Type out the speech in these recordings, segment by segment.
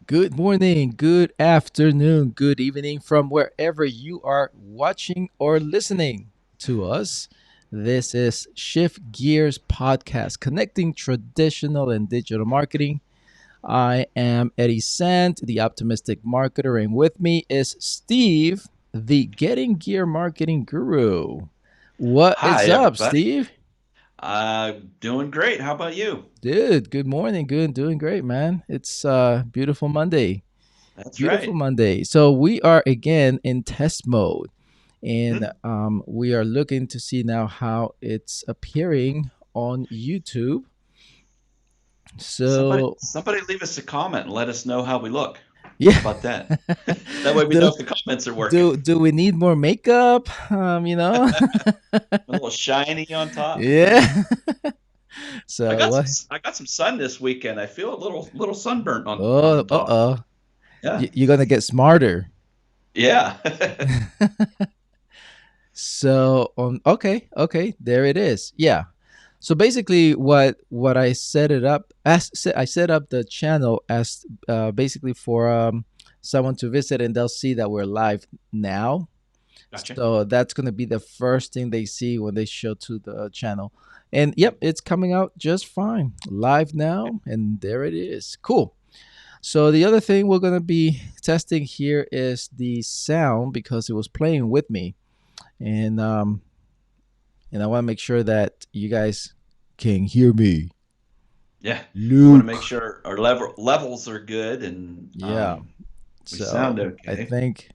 Good morning, good afternoon, good evening from wherever you are watching or listening to us. This is Shift Gears Podcast, connecting traditional and digital marketing. I am Eddie Sant, the optimistic marketer, and with me is Steve, the Getting Gear Marketing Guru. What Hi, is up, everybody. Steve? Doing great. How about you? Dude, good morning. Good, doing great, man. It's beautiful Monday. That's Beautiful right. Monday. So we are again in test mode, and Hmm. we are looking to see now how it's appearing on YouTube. Somebody, So somebody leave us a comment and let us know how we look. How yeah, about that? That way we know do if the comments are working. do we need more makeup? A little shiny on top. Yeah. I So got some. what? I got some sun this weekend. I feel a little sunburnt on Oh, the top. Yeah. you're gonna get smarter. Yeah. So okay, there it is. Yeah. So basically, what I set it up as I set up the channel as basically for someone to visit, and they'll see that we're live now. Gotcha. So that's gonna be the first thing they see when they show to the channel. And yep, it's coming out just fine, live now, and there it is. Cool. So the other thing we're gonna be testing here is the sound because it was playing with me, and I want to make sure that you guys can hear me. Yeah. We want to make Luke. sure our levels are good and Yeah. we sound So I okay. think,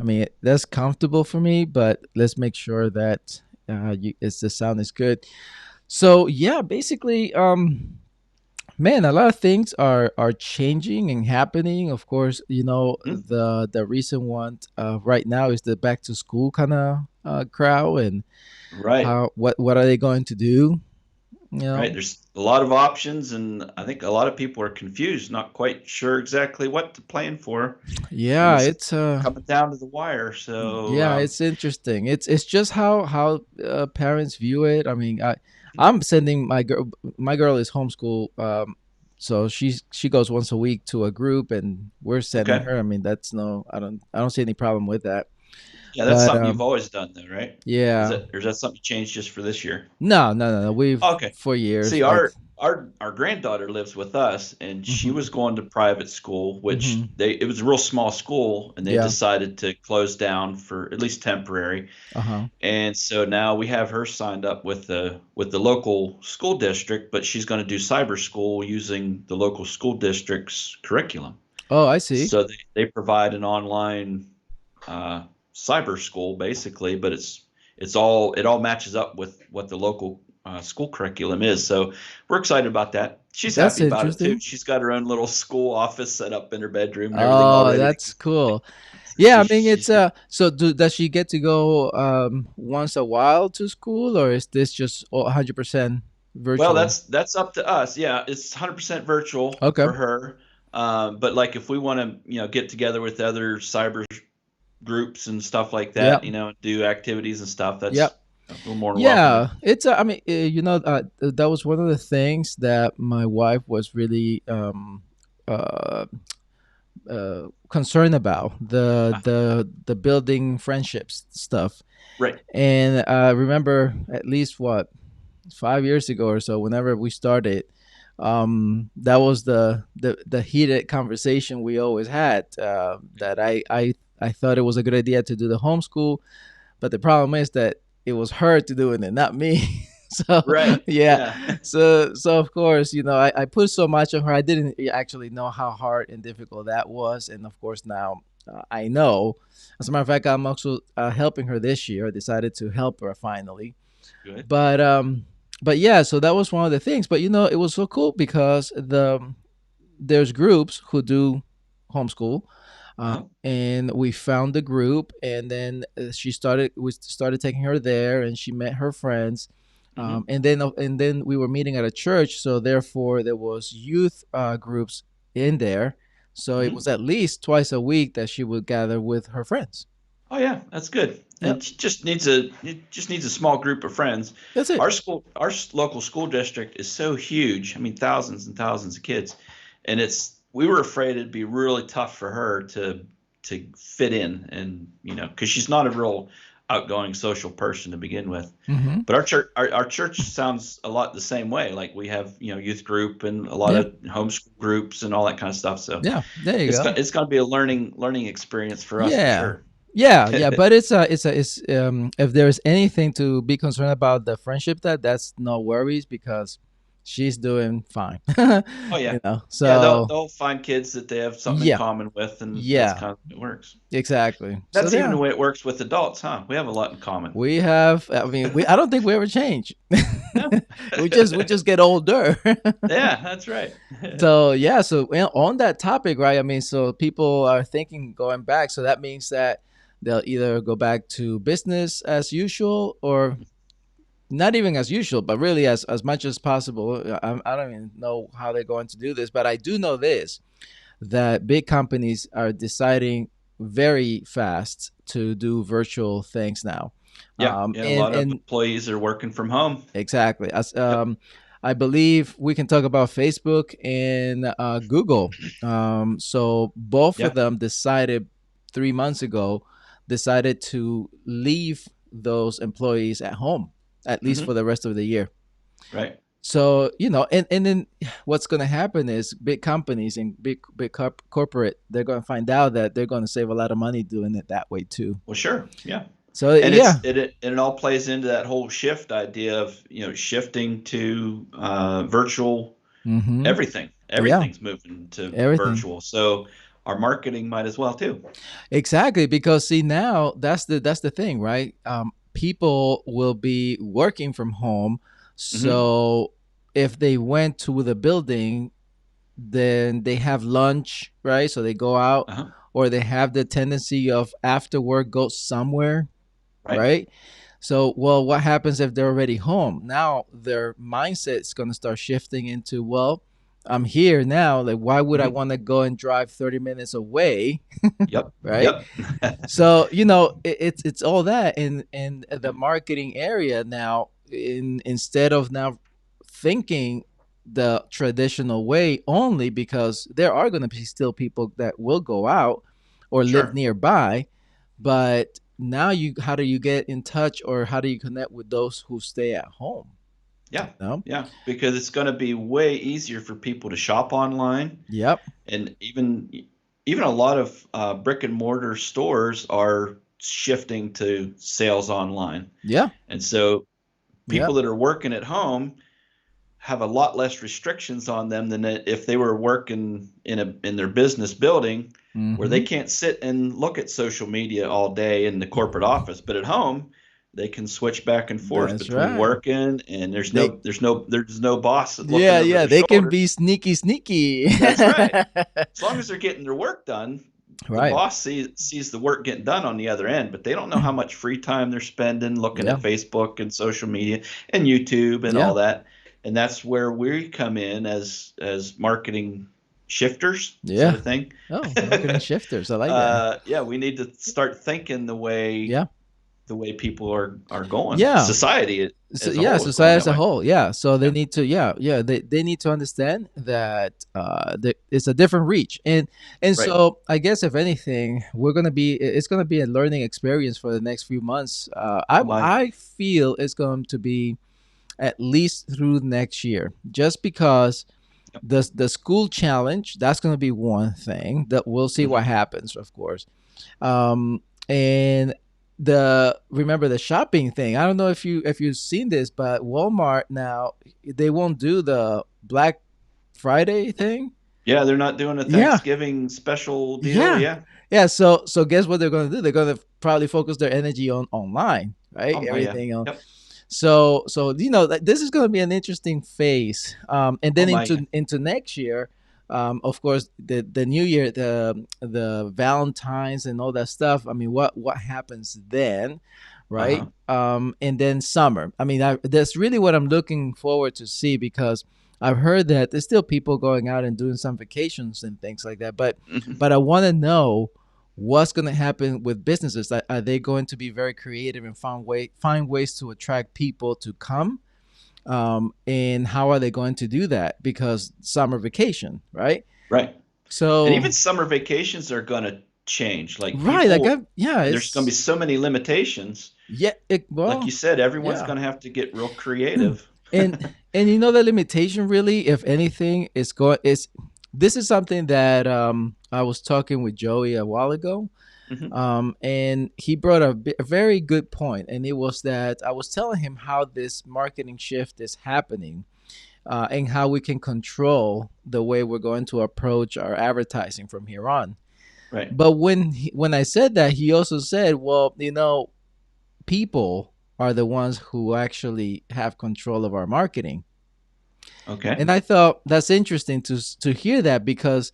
I mean, that's comfortable for me, but let's make sure that the sound is good. So yeah, basically, man, a lot of things are changing and happening. Of course, Hmm. the recent one right now is the back to school kind of crowd, and Right. how what are they going to do? You Right. know, There's a lot of options, and I think a lot of people are confused, not quite sure exactly what to plan for, and yeah, it's it's coming down to the wire. So, yeah, it's interesting. It's just how parents view it. I mean, I'm sending my girl. My girl is homeschool, so she goes once a week to a group, and we're sending okay, her. I mean, that's no, I don't see any problem with that. yeah, that's But something you've always done, though, right? Is yeah, that or is that something you changed just for this year? no. We've Okay. for See, years, like, our granddaughter lives with us, and she hmm was going to private school, which hmm it was a real small school, and they yeah, decided to close down for at least temporary. uh-huh. And so now we have her signed up with the local school district, but she's going to do cyber school using the local school district's curriculum. Oh, I see. So they provide an online uh, cyber school basically, but it all matches up with what the local school curriculum is. So we're excited about that. She's That's happy about it too. interesting. She's got her own little school office set up in her bedroom and everything all Oh, ready to that's go. cool. So Yeah, I mean, it's she's so does she get to go once a while to school, or is this just 100% Well, virtual? that's up to us. Yeah, it's 100% virtual Okay. for her. But like if we want to, get together with other cyber groups and stuff like that, Yep. do activities and stuff, that's Yep. we're more than welcome. Yeah, it's I mean, that was one of the things that my wife was really uh concerned about, the building friendships stuff. Right. And remember, at least what, 5 years ago or so, whenever we started, that was the heated conversation we always had, that I thought it was a good idea to do the homeschool, but the problem is that it was her to do it and not me. So Right. yeah, Yeah. so of course, I put so much on her. I didn't actually know how hard and difficult that was, and of course now, I know. As a matter of fact, I'm also helping her this year. I decided to help her finally. Good. But yeah, so that was one of the things. But it was so cool because there's groups who do homeschool, Uh-huh. and we found the group, and then we started taking her there, and she met her friends. Hmm. And then we were meeting at a church, so therefore there was youth groups in there. So it Hmm. was at least twice a week that she would gather with her friends. Oh yeah, that's good. Yep, And it just needs a small group of friends. that's it. Local school district is so huge. I mean, thousands and thousands of kids, and we were afraid it'd be really tough for her to fit in, and because she's not a real outgoing social person to begin with. Hmm. But our church sounds a lot the same way. Like we have youth group and a lot Yeah. of homeschool groups and all that kind of stuff. So Yeah. There you go. it's going to be a learning experience for us for Yeah. sure. Yeah, yeah, but it's if there's anything to be concerned about the friendship, that's no worries because she's doing fine. Oh yeah, yeah. They'll So they'll find kids that they have something in yeah, common with, and that's yeah, kind of it works. exactly. So That's even yeah, the way it works with adults, huh? We have a lot in common. we have. I mean, I don't think we ever change. No. We just get older. Yeah, that's right. So yeah, so on that topic, right? I mean, so people are thinking going back. So that means that they'll either go back to business as usual or not even as usual, but really as much as possible. I don't even know how they're going to do this, but I do know this, that big companies are deciding very fast to do virtual things now. Yeah, yeah. A And lot of employees are working from home. exactly, as Yep. I believe we can talk about Facebook and Google. So both of Yeah. them decided 3 months ago, decided to leave those employees at home, at least Hmm. for the rest of the year. Right. So and then what's going to happen is big companies and big corporate, they're going to find out that they're going to save a lot of money doing it that way too. Well, sure. Yeah. So And yeah. it all plays into that whole shift idea of shifting to virtual Hmm. everything. Yeah, Everything's moving to everything. virtual. So our marketing might as well too. Exactly, because see, now that's the thing, right? People will be working from home, Hmm. so if they went to the building, then they have lunch, right? So they go out, Uh-huh. or they have the tendency of after work go somewhere, Right. right? So, well, what happens if they're already home? Now their mindset is going to start shifting into, well, I'm here now. Like, why would I Hmm. want to go and drive 30 minutes away, Yep. right? Yep. So it's all that in the marketing area now. Instead of now thinking the traditional way only, because there are going to be still people that will go out or live Sure. nearby, but now you how do you get in touch or how do you connect with those who stay at home? Yeah. No. Yeah. Because it's going to be way easier for people to shop online, Yep. and even a lot of brick and mortar stores are shifting to sales online. Yeah. And so Yep. people that are working at home have a lot less restrictions on them than if they were working in their business building, where they Mm-hmm. can't sit and look at social media all day in the corporate office. But at home, they can switch back and forth That's between right. working, and They there's no boss looking Yeah, over yeah, their they can shoulder. be sneaky. That's right. As long as they're getting their work done, the Right. boss sees the work getting done on the other end, but they don't know how much free time they're spending looking Yeah. at Facebook and social media and YouTube and Yeah. all that. And that's where we come in as marketing shifters, sort Yeah. of thing. Oh, marketing shifters. I like that. Yeah, we need to start thinking Yeah. the way people are going. Yeah. Society So, as a yeah, whole is going society as that a way. whole. Yeah. So they Yeah. need to, yeah, they need to understand that it's a different reach. And Right. so I guess if anything, it's gonna be a learning experience for the next few months. Oh my. I feel it's going to be at least through next year, just because Yep. the school challenge, that's going to be one thing that we'll see what Hmm. happens, of course. And the remember the shopping thing, I don't know if you've seen this, but Walmart now, they won't do the Black Friday thing. Yeah, they're not doing a Yeah. Thanksgiving special deal. Yeah. Yeah. Yeah, so guess what they're going to do? They're going to probably focus their energy on online, right? Oh my. Yeah. Everything on. Yep. So like, this is going to be an interesting phase, and Oh then my. into next year, of course, the new year, the Valentines and all that stuff. I mean, what happens then, right? Uh-huh. And then summer. I mean, that's really what I'm looking forward to see, because I've heard that there's still people going out and doing some vacations and things like that, but Mhm. I want to know what's going to happen with businesses. Are they going to be very creative and find ways to attract people to come? And how are they going to do that? Because summer vacation, right? Right. And So even summer vacations are going to change. Like right, like people, yeah, there's going to be it's so many limitations. yeah, Like you well, said, everyone's yeah. going to have to get real creative. And you know the limitation really, if anything, is going is this is something that I was talking with Joey a while ago. Hmm. And he brought a very good point, and it was that I was telling him how this marketing shift is happening, and how we can control the way we're going to approach our advertising from here on. Right. But when I said that, he also said, "Well, you know, people are the ones who actually have control of our marketing." Okay. And I thought that's interesting to hear that, because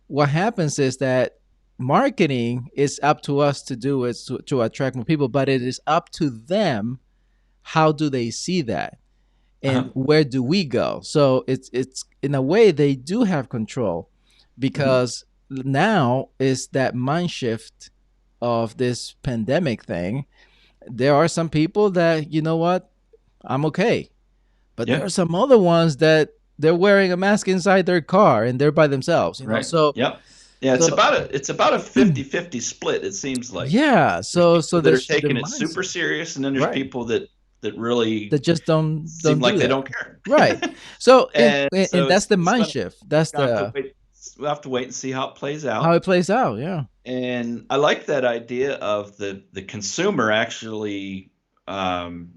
what happens is that marketing is up to us to do it to attract more people, but it is up to them, how do they see that and Uh-huh. where do we go. So it's in a way they do have control, Hmm. because now is that mind shift of this pandemic thing. There are some people that, you know what, I'm okay, but there Yeah. are some other ones that they're wearing a mask inside their car and they're by themselves, you know. Right. So Yep. Yeah, so it's about a 50-50 split, it seems like. yeah, There's so people that are there's the taking it super mindset, serious, and then there's right, people that really that just seem don't like do they that, don't care. right. So And and so that's the it's mind gonna, shift, that's gonna have to the wait. We'll have to wait and see how it plays how out. it plays out, yeah. And I like that idea of the consumer actually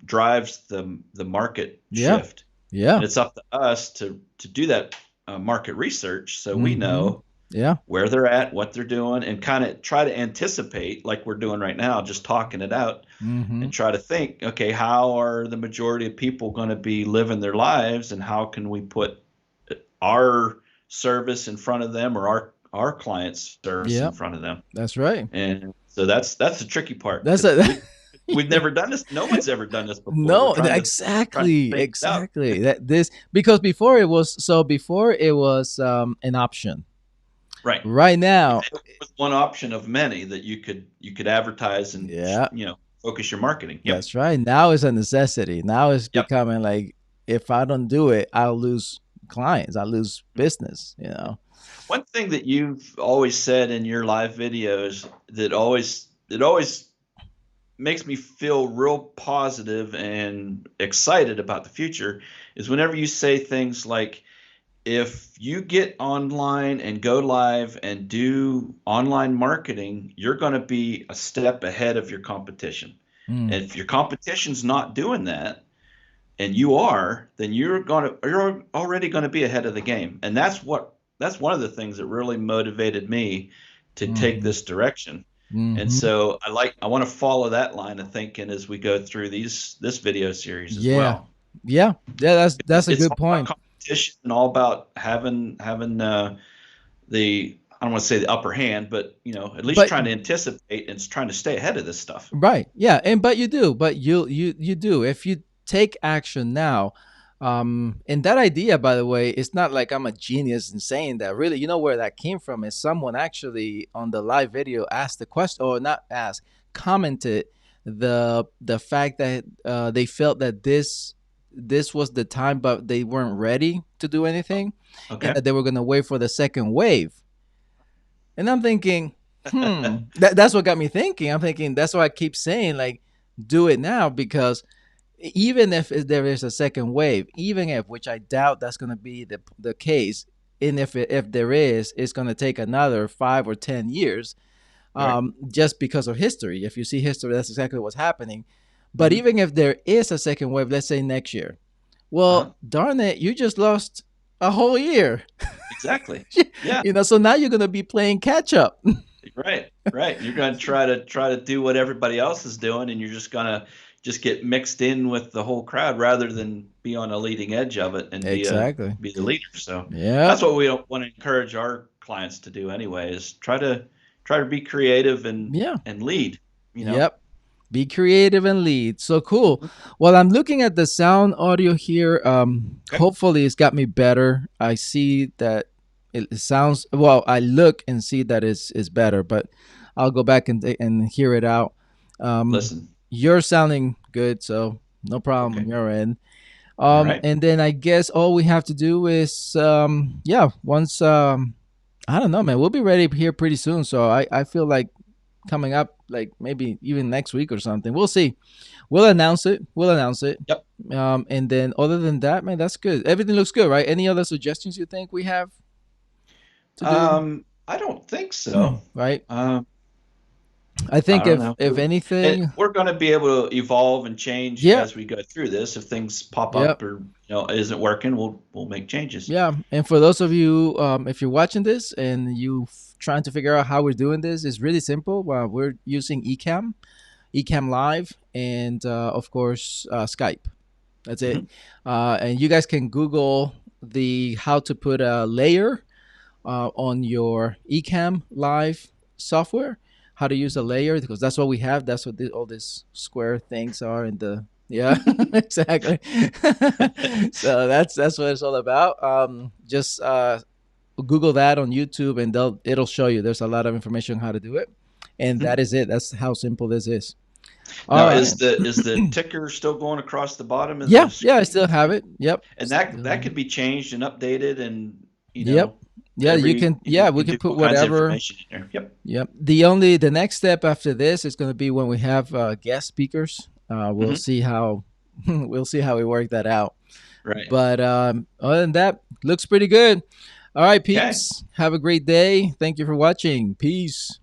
drives the market Yeah, shift, yeah. and it's up to us to do that market research so we Mm-hmm. know Yeah. where they're at, what they're doing, and kind of try to anticipate, like we're doing right now, just talking it out, Mm-hmm. and try to think, okay, how are the majority of people going to be living their lives, and how can we put our service in front of them, or our clients' service Yeah, in front of them? that's right. And so that's the tricky part, That's because a we've never done this. No one's ever done this before. We're no, trying to exactly, think it out. exactly. That this because before it was an option. Right. Right now, It was one option of many that you could advertise and yeah, focus your marketing. Yep. that's right. Now it's a necessity. Now it's Yep. becoming like, if I don't do it, I'll lose clients. I lose business. You know. One thing that you've always said in your live videos that always makes me feel real positive and excited about the future is whenever you say things like, if you get online and go live and do online marketing, you're going to be a step ahead of your competition. Mm. And if your competition's not doing that, and you are, then you're already going to be ahead of the game. And that's one of the things that really motivated me to take Mm-hmm. this direction. And Mm-hmm. so I want to follow that line of thinking as we go through this video series as Yeah, well. yeah, yeah. That's a It's good all about point. competition and all about having the, I don't want to say the upper hand, but at least But trying to anticipate and trying to stay ahead of this stuff. right, yeah, and but you do, but you do if you take action now. And that idea, by the way, it's not like I'm a genius in saying that. Really, you know where that came from is someone actually on the live video asked the question, or not asked, commented the fact that they felt that this was the time, but they weren't ready to do anything, and Okay. that they were gonna wait for the second wave. And I'm thinking, that's what got me thinking. I'm thinking that's why I keep saying, like, do it now, because even if there is a second wave, even if, which I doubt that's going to be the case, and if there is, it's going to take another 5 or 10 years, Right. just because of history. If you see history, that's exactly what's happening. But Hmm. even if there is a second wave, let's say next year, Uh-huh. well, darn it, you just lost a whole year. Exactly. Yeah. So now you're going to be playing catch up. Right, right. You're going to try to do what everybody else is doing, and you're just going to just get mixed in with the whole crowd rather than be on a leading edge of it and Exactly. be the leader. So that's Yep. what we want to encourage our clients to do anyway, is try to be creative Yeah. and lead, you know. Yep. Be creative and lead. So cool. Well, I'm looking at the sound audio here. Okay. Hopefully it's got me better. I see that it sounds well. I look and see that it's better, but I'll go back and hear it out. Listen. You're sounding good, so no problem on Okay. your end. All right. And then I guess all we have to do is yeah, once I don't know, man. We'll be ready here pretty soon. So I feel like coming up, like maybe even next week or something. We'll see. We'll announce it. We'll announce it. Yep. And then other than that, man, that's good. Everything looks good, right? Any other suggestions you think we have to do? I don't think so. Right. Um, I I think don't know. if And anything, we're going to be able to evolve and change yeah, as we go through this. If things pop yeah. up or it isn't working, we'll make changes. Yeah, and for those of you, if you're watching this and trying to figure out how we're doing this, it's really simple. We're using Ecamm Live, and of course Skype. That's it. Mhm. And you guys can Google the how to put a layer on your Ecamm Live software. How to use a layer because that's what we have. That's what all these square things are in the yeah exactly. So that's what it's all about. Just Google that on YouTube and it'll show you. There's a lot of information on how to do it, and that Mhm. is it. That's how simple this is. All Now, right. is the ticker still going across the bottom of Yeah, the yeah, I screen? still have it. Yep. And that Still, could be changed and updated, and yep. Yeah, you every can. Yeah, you we can can do put all kinds of whatever. information in there. Yep. Yep. The next step after this is going to be when we have guest speakers. We'll Hmm. see how we'll see how we work that out. Right. But other than that, looks pretty good. All right, Okay. peeps. Have a great day. Thank you for watching. Peace.